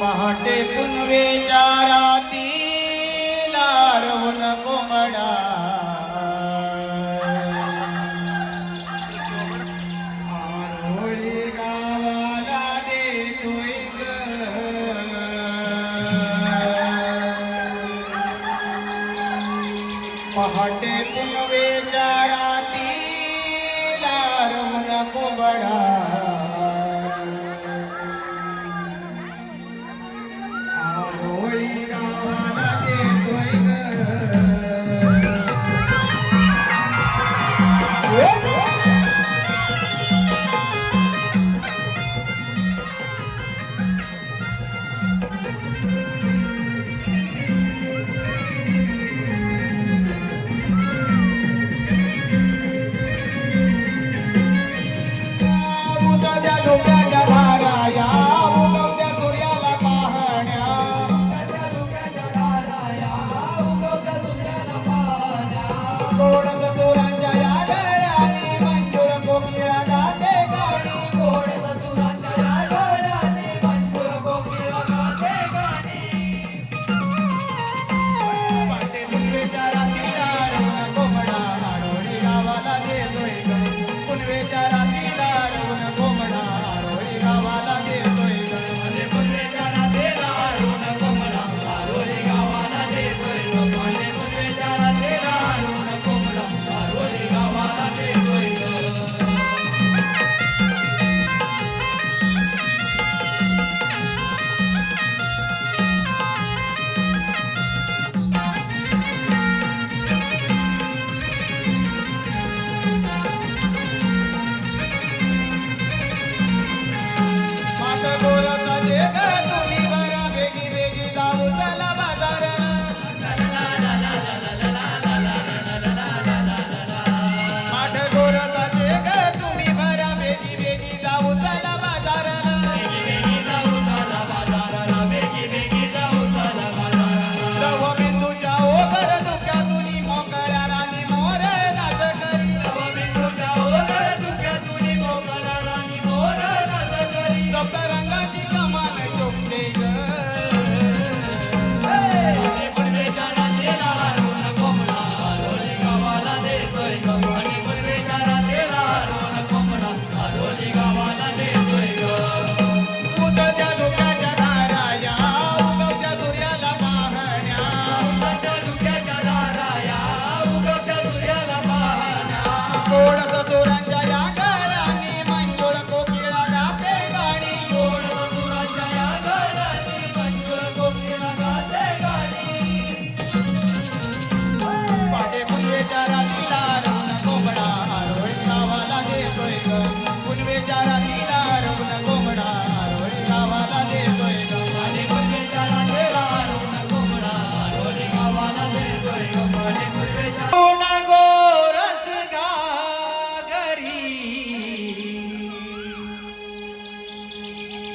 पहाटे पुनवेच्या रातीला रवून कोंबडा आरोळी गावाला देतोय ग. पहाटे पुनवेच्या रातीला रवून कोंबडा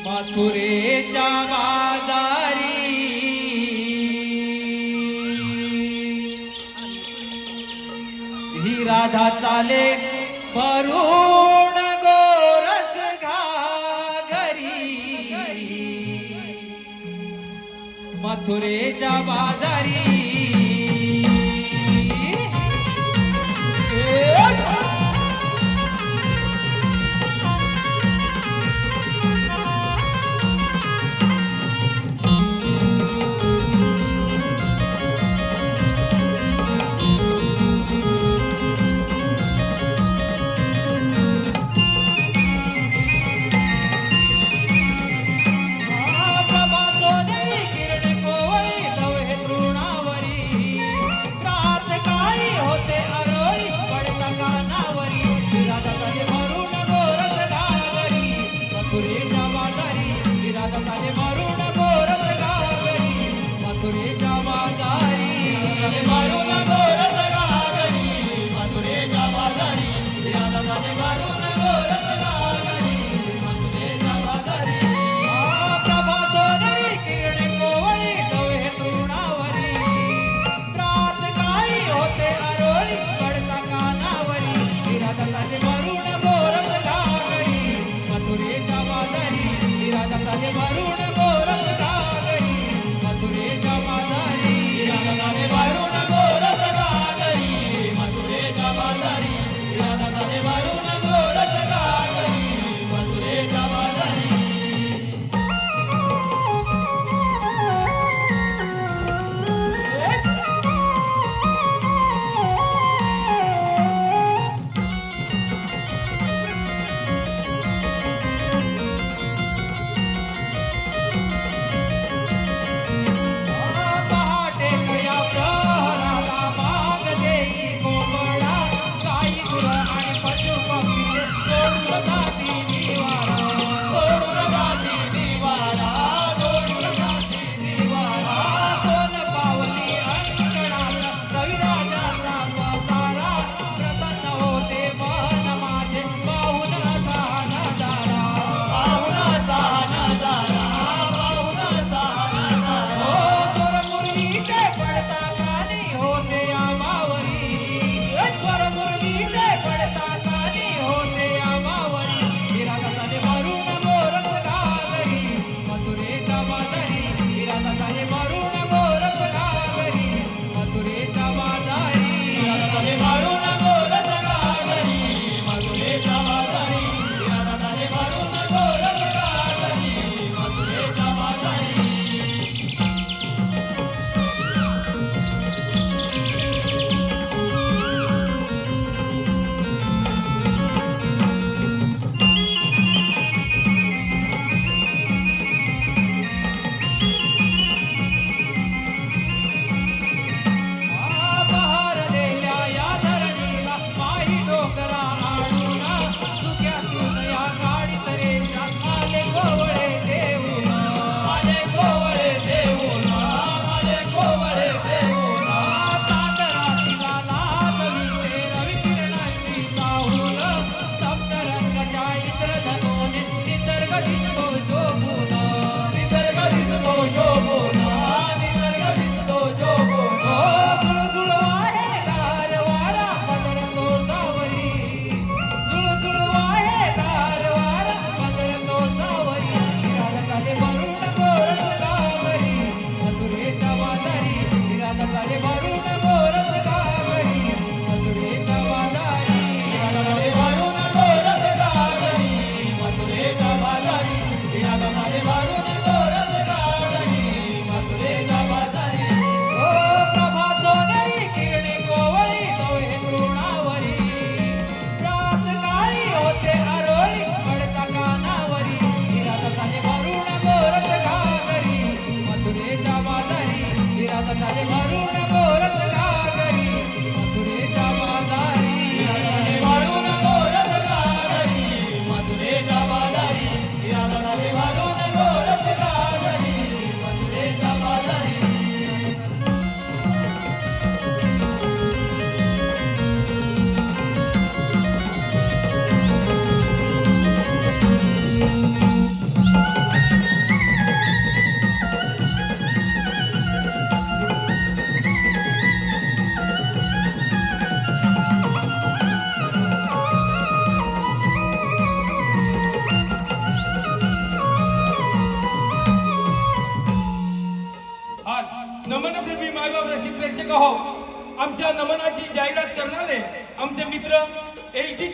मथुरेच्या बाजारी ही राधा चाले भरून गोरस घागरी. मथुरेच्या बाजारी किरण कोवळी तव हे तृणावर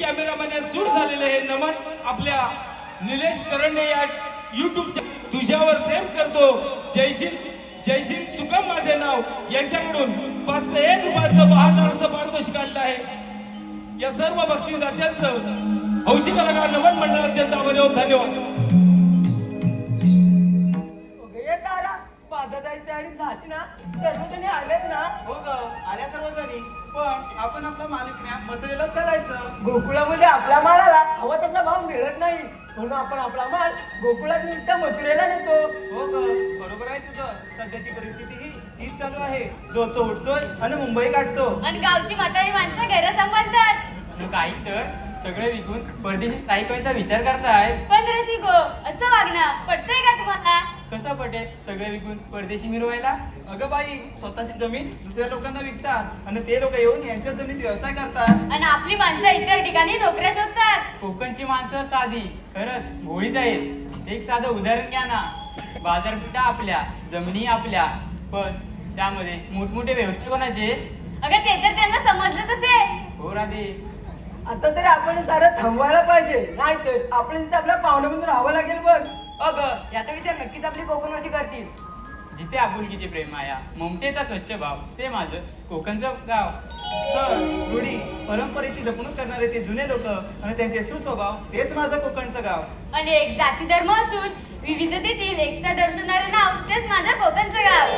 कॅमेरामध्ये शूट झालेले हे नमन आपल्या निलेश करंडे या युट्यूबच्या तुझ्यावर प्रेम करतो जयसिंग सुगम माझे नाव यांच्याकडून 501 रुपयाचं बहादर असं पारितोषिक काढलं आहे. या सर्व बक्षीसदात्यांचं हौशी कलाकार नमन मंडळ अत्यंत आभारी धन्यवाद. माझा जायचं आणि झाली ना सर्वजणी आलेत ना. हो ग आल्या सर्वजणी, पण आपण आपला मालिक मथुरेलाच करायचं. गोकुळामध्ये आपल्या मालाला हवा तसा भाव मिळत नाही, म्हणून आपण आपला माल गोकुळात निघता मथुरेला नेतो. हो ग बरोबर आहे तुझं. सध्याची परिस्थिती हीच चालू आहे. जो तो उठतोय आणि मुंबई काढतो. आणि गावची म्हातारी माणसं घरं सांभाळतात. काही तर सगळे विकून परदेशी स्थायिक व्हायचा विचार करताय. पण रसिको असं वागणं पटतंय का तुम्हाला? कसं पटेल सगळे विकून परदेशी मिरवायला? अगं बाई, स्वतःची जमीन दुसऱ्या लोकांना विकतात आणि ते लोक येऊन यांच्या जमिनीत व्यवसाय करतात. आणि आपली माणसं इतर ठिकाणी नोकऱ्या शोधतात. कोकणची माणसं साधी खरंच भोळीच आहेत. एक साधं उदाहरण घ्या ना. बाजारपेठा आपल्या, जमिनी आपल्या, पण त्यामध्ये मोठमोठे व्यवसाय कोणाचे? अगं ते तर त्यांना समजलं तसे. हो राधे. आता तरी आपण सारं थांबवायला पाहिजे, नाहीतर आपण तिथे आपल्या पाहुण्यामध्ये राहावं लागेल. बघ अगं याचा विचार नक्कीच आपली कोकणवासी करतील. जिथे आपुलकीचे प्रेम माया, ममतेचा स्वच्छ भाव, ते माझं कोकणचं गाव. सण, रूढी, परंपरेची जपणूक करणारे ते जुने लोक आणि त्यांचे सुस्वभाव, तेच माझं कोकणचं गाव. आणि एक जाती धर्म असून विविधतेतील एकता दर्शवणारं नाव तेच माझं कोकणचं गाव.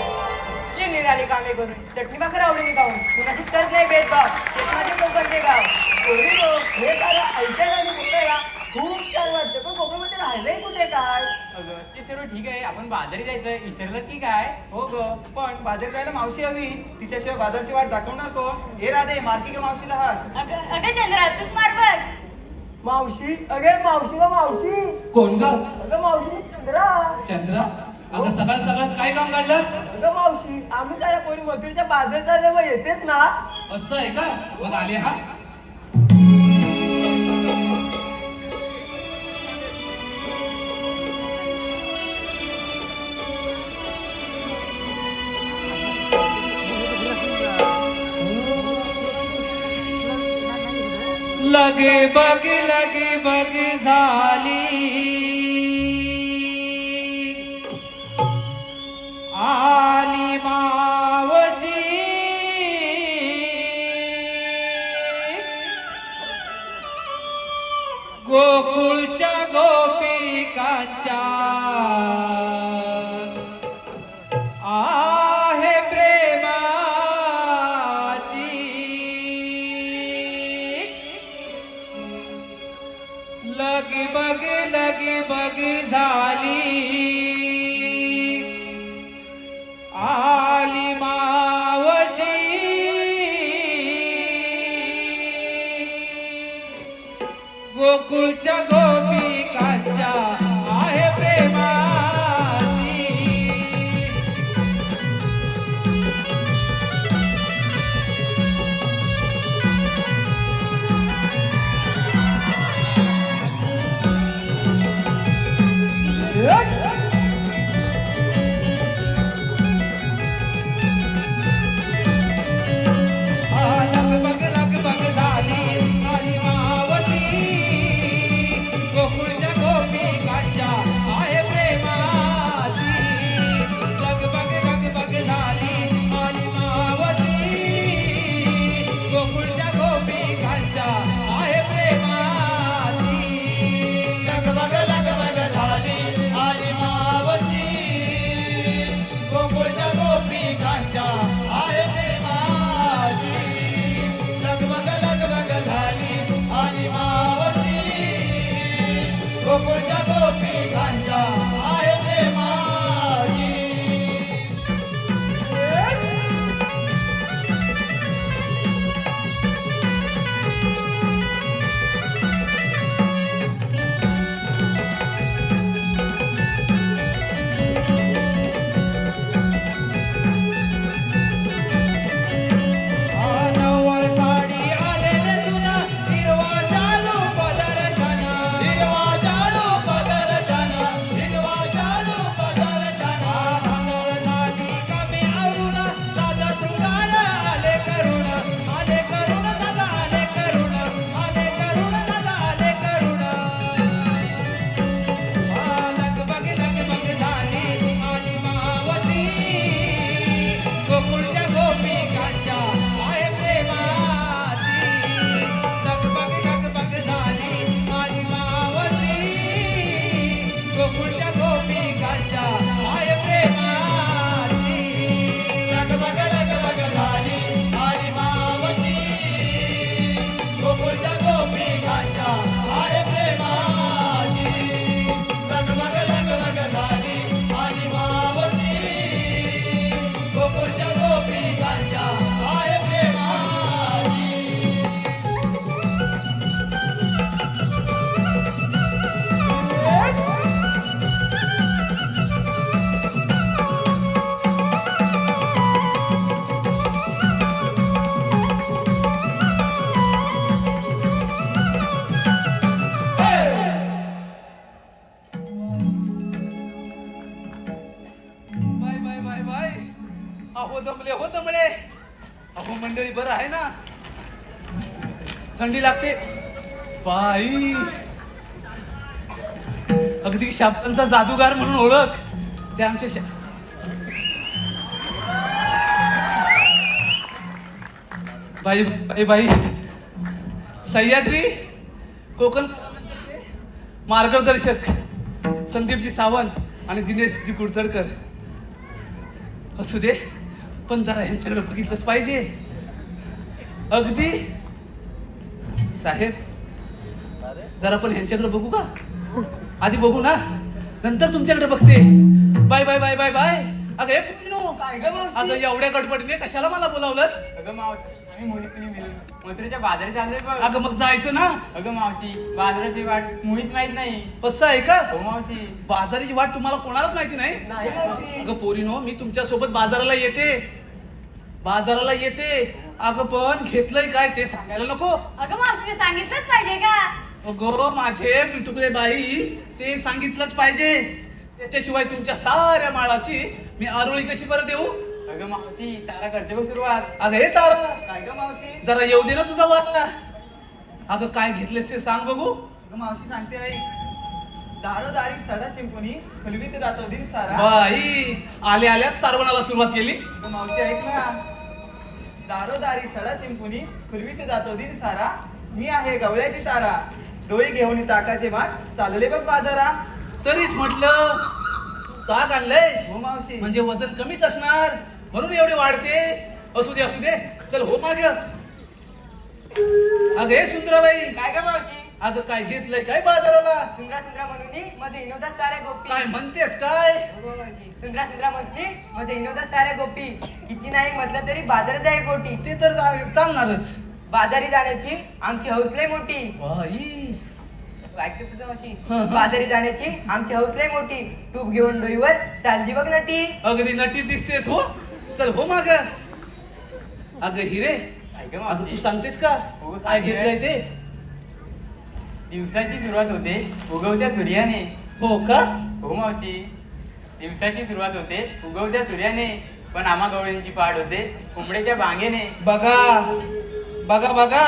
ते निराली कामे करून चटणी भाकर आवडीने खाऊन कुणाशी तर नाही भेदभाव, तेच माझे कोकणचे गाव. कोणी लोक हे सारं ऐकायला आणि बोलायला खूप छान वाटतं, पण कोकणामध्ये राहिलंय कुठे काय? अगं ते सर्व ठीक आहे, आपण बाजारी जायचं विसरलं की काय? हो ग, पण बाजार जायला मावशी हवी. तिच्याशिवाय बाजारची वाट दाखवणार कोण? हे राधे, मार्गी का मावशीला हात. अगं चंद्रा तूच मार बघ. मावशी, अगे मावशी व मावशी. कोण ग? अगं मावशी मी चंद्रा. चंद्रा, अगं सकाळच काय काम काढलंस? अगं मावशी, आम्ही साऱ्या पोरी मथुरेच्या बाजार चालले व येतेच ना. असं आहे का? मग आले हा. लगे बग झाली आली मावशी गोकुळच्या गोपिकाच्या आहे प्रेमाची लगी बग झाली आली मावशी गोकुळच्या गोपिकाच्या आहे प्रेमाची लग बग झाली आली मावशी मंडळी बरं आहे ना? थंडी लागते बाई. अगदी शापांचा जादूगार म्हणून ओळख ते आमच्या बाई बाई बाई. सह्याद्री कोकण मार्गदर्शक संदीपजी सावंत आणि दिनेशजी कुडतडकर असू दे, पण जरा ह्यांच्याकडे बघितलंच पाहिजे. अगदी साहेब जरा पण ह्यांच्याकडे बघू का? आधी बघू ना, नंतर तुमच्याकडे बघते. Bye bye bye bye bye. अगं हे पुण्यो, काय ग मावशी? अगं एवढ्या गडबडीने कशाला मला बोलावलं? अगं मावशी, आम्ही मुलीपिणी मिळून मथुरेच्या बाजारी चाललोय बघ. अगं मग जायचं ना. अगं मावशी, बाजाराची वाट मुळीच माहित नाही. कसं आहे का? हो मावशी. बाजाराची वाट तुम्हाला कोणालाच माहिती नाही? नाही मावशी. अगं पोरीनो, मी तुमच्या सोबत बाजाराला येते. अगं पण घेतलंय काय ते सांगायला नको? अगं मावशीने सांगितलंच पाहिजे का? अगं माझे पिटुकले बाई, ते सांगितलंच पाहिजे. त्याच्याशिवाय तुमच्या साऱ्या माळाची मी आरोळी कशी बरं देऊ? अगं मावशी, तारा करते बघ सुरुवात. अगं हे तारा, काय ग मावशी? जरा येऊ दे ना तुझा वाटला. अगं काय घेतलेस ते सांग बघू. अगं मावशी सांगते ऐक. दारोदारी सडा शिंपुनी फुलवीत जातो दिन सारा. बाई आल्या आल्याच सारवणाला सुरुवात केली. अगं मावशी ऐक ना. दारोदारी सडा चिंपुनी फुलवीत जातो दिन सारा. मी आहे गवळ्याची तारा, डोई घेऊन ताकाचे माठ चालले बघ बाजारा. तरीच म्हटलं ताक आणलंय हो मावशी. म्हणजे वजन कमीच असणार म्हणून एवढे वाढतेस. असू दे असू दे, चल हो मागे. अगं हे सुंदराबाई, काय ग मावशी? अगं काय घेतलंय काय बाजाराला? सुंदरा सुंदरा म्हणून मध्ये विनोदात साऱ्या गोपी. काय म्हणतेस काय? हो मावशी. सुंदरा सुंदरा म्हणली मध्ये विनोदात साऱ्या गोपी. किती नाही म्हटलं तरी बाजार जाई पोटी. ते तर चालणारच. बाजारी जाण्याची आमची हौसले मोठी. बाई ऐकते तुझं मावशी? हं. बाजारी जाण्याची आमची हौसले मोठी. तूप घेऊन डोईवर चालली बघ नटी. अगदी नटी दिसतेस हो. चल हो माग. अगं हिरे, काय ग आता तू मावशी, सांगतेस का हो, काय सांगते. घेतलंय ते? दिवसाची सुरुवात होते उगवत्या सूर्याने. हो का? हो मावशी, दिवसाची सुरुवात होते उगवत्या सूर्याने, पण आम्हा गवळ्यांची पाड होते कोंबड्याच्या बांगेने. बघा बघा बघा,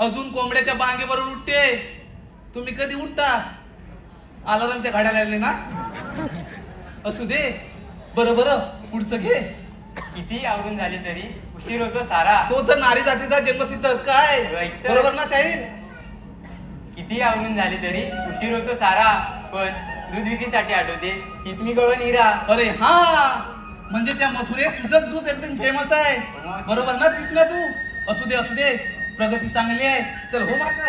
अजून कोंबड्याच्या बांगेवर उठते. तुम्ही कधी उठता? अलारामच्या घड्या लागले ना? असू दे. बरं बरं, पुढचं घे. किती आवरून झाले तरी उशीर होतो सारा. तो तर नारी जातीचा जन्मसिद्ध काय, ऐक तर. बरोबर ना शाहीर? किती आवरून झाले तरी उशीर होतो सारा, पण दूध विक्रीसाठी आठवते हीच मी गवळण हिरा. अरे हा, म्हणजे त्या मथुरेत तुझं दूध एकदम फेमस आहे. बरोबर ना? दिसला तू. असू दे असू दे, प्रगती चांगली आहे. चल हो माग.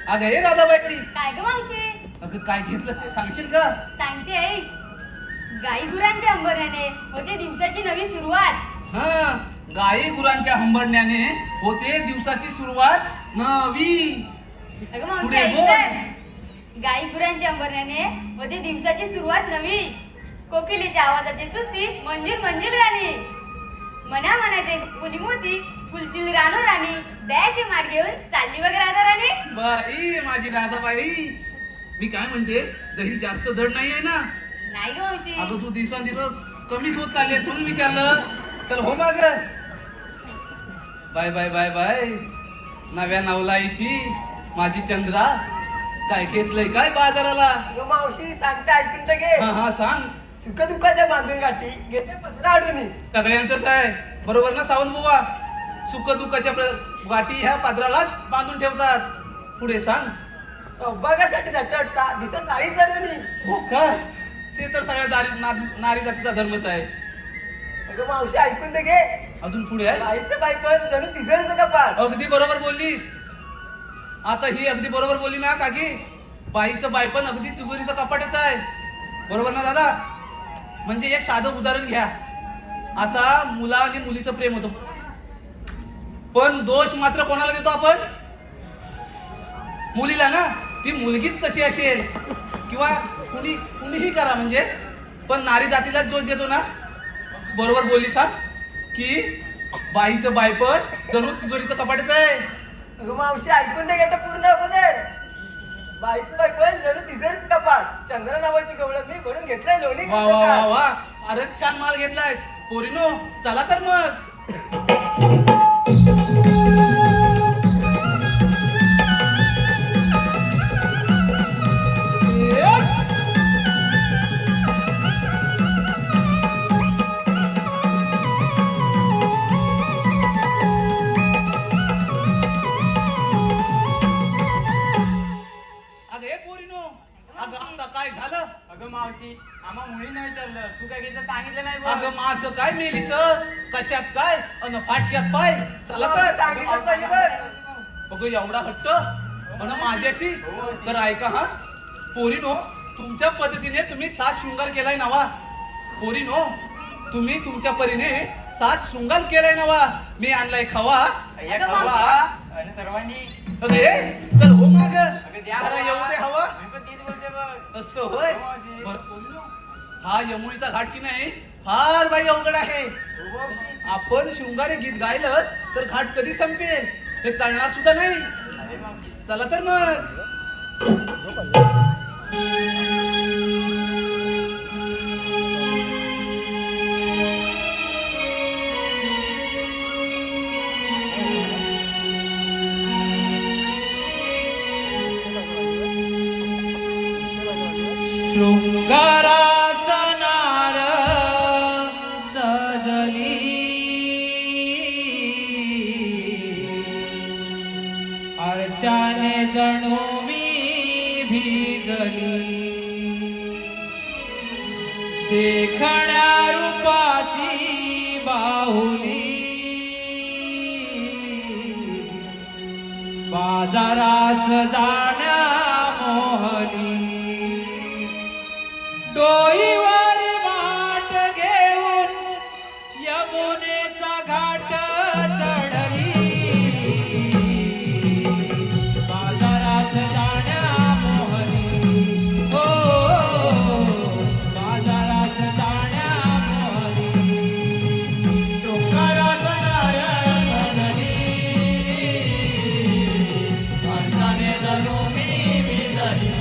अगं हे राधाबाई, काय ग मावशी? अगं काय घेतलं ते सांगशील का? सांगते ऐक. गाई गुरांच्या अंबरण्याने होते दिवसाची नवी सुरुवात. हा, गाई गुरांच्या हंबरण्याने होते दिवसाची सुरुवात नवी. अगं मावशी पुढे ऐक बोल. तर. गाई गुरांच्या अंबरण्याने होते दिवसाची सुरुवात नवी. कोकिलेच्या आवाजाची सुस्ती मंजिल मंजिल गाणी. मना मनाचे कुणी मोती फुलतील रानो राणी. दयाचे माठ घेऊन चालली वगैरे राधा राणी. बाई माझी राधाबाई, मी काय म्हणते, दही जास्त जड नाही आहे ना? नाही ग मावशी. अगं तू दिवसांदिवस कमीच होत चालली आहेस म्हणून विचारलं. चल हो माग. Bye bye bye bye. नव्या नवलाईची माझी चंद्रा, काय घेतलंय काय बाजाराला? ग मावशी सांगते ऐकून तर घे. हा हा सांग. सुख दुःखाच्या बांधून गाठी घेते पत्र अडून. सगळ्यांचंच आहे, बरोबर ना सावंत बुवा? सुख दुःखाच्या गाठी ह्या पात्रालाच बांधून ठेवतात. पुढे सांग. सौभाग्यासाठी झटटता दिसत नाही सर्वनी. हो का? ते तर सगळ्या नारी जातीचा धर्मच आहे. अगं मावशी ऐकून तर घे. अजून पुढे आहे. बाईचं बाई पण जणू तिजोरीचं कपाट. अगदी बरोबर बोललीस. आता ही अगदी बरोबर बोलली ना काकी. बाईचं बायपण अगदी तिजोरीचं कपाटच आहे. बरोबर ना दादा? म्हणजे एक साधं उदाहरण घ्या. आता मुला आणि मुलीचं प्रेम होतं, पण दोष मात्र कोणाला देतो आपण? मुलीला ना. ती मुलगीच तशी असेल किंवा कुणीही करा म्हणजे, पण नारी जातीलाच दोष देतो ना. बरोबर बोललीस हा, की बाईचं बायपण जणू तिजोरीचं कपाटच आहे. अगं मावशी ऐकून तर घेतं पूर्ण अगोदर. बाईचं बाई पण जणू तिजोरीचं कपाट. चंद्र नावाची गवळण मी भरून घेतलंय लोणी. वा वा वा वा, फारच छान माल घेतलायस पोरीनो. चला तर मग. मावशी आम्हा मुलींना विचारलं तू काय घेतलं सांगितलं नाही बघ. अगं माझं काय मेलीच कशात काय अन फाटक्यात पाय चला तर सांगितलं पाहिजे बघ. बघ एवढा हट्ट पण माझ्याशी तर ऐका हा पोरीनो तुमच्या पद्धतीने तुम्ही 7 शृंगार केलाय नवा पोरीनो तुम्ही तुमच्या परीने 7 शृंगार केलाय नवा मी आणलाय खवा अय्या अगं खावा आणि सर्वांनी अरे चल हो माग अगं द्या जरा खावा. येऊ दे हवा मी पण तेच बोलते बघ. असं होय बरं, पोरीनो, हा यमुनीचा घाट की नाही फार बाई अवघड आहे आपण शृंगारी गीत गायलं तर घाट कधी संपेल हे कळणार सुद्धा नाही चला तर मग शृंगारासनार सजली आरशाने जणू मी भिजली देखण्या रूपाची बाहुली बाजारास जाण्या मोहली डोईवर वाट घेऊन यमुनेचा घाट चढली बाजारात जाण्या मोहली हो बाजारात जाण्या मोहली शृंगाराचा नारळ बदली अर्धाने जणू मी भिजली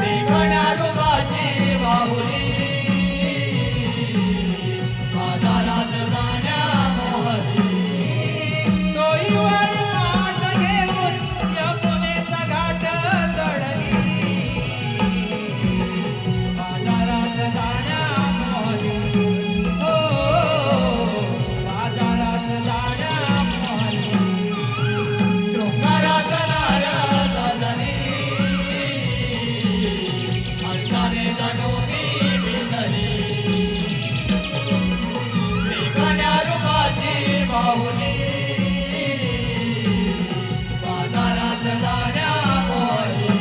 देखण्या रूपाची बाहुली बाजारात जाण्या मोहली डोईवर वाट घेऊन यमुनेचा घाट चढली बाजारात जाण्या मोहली हो बाजारात जाण्या मोहली शृंगाराचा नारळ बदली अर्धाने जणू मी भिजली देखण्या रूपाची बाहुली बाजारात जाण्या मोहली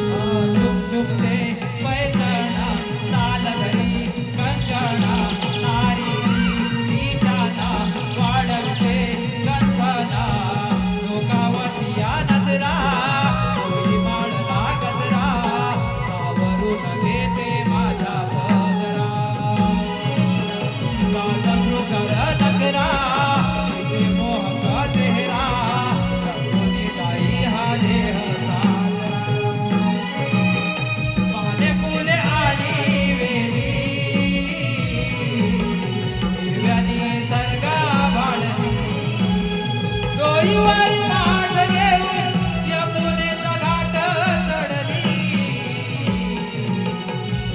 झुकझुकते पैठणा ताल घरी कंगणा नारी तिच्याना वाढवते गंधना लोकावती या नजरा डोई माळला गजरा सावरून घेते माझा गजरा माझा मृगर नगरा इथे मोहक चेहरा रंगोनी गाई हा देह साजरा पाने फुले आणि वेली हिरव्यानी सरगा भाळली डोईवर पाठ घेऊन यमुनेचा घाट चढली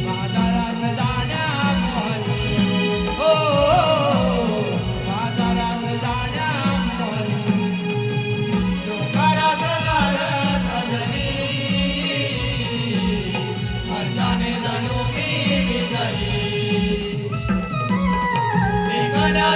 बाजारात जाण्या मोहली हो बाजारात जाण्या मोहली शृंगाराचा नारळ सजली अर्धाने जणू मी भिजली देखण्या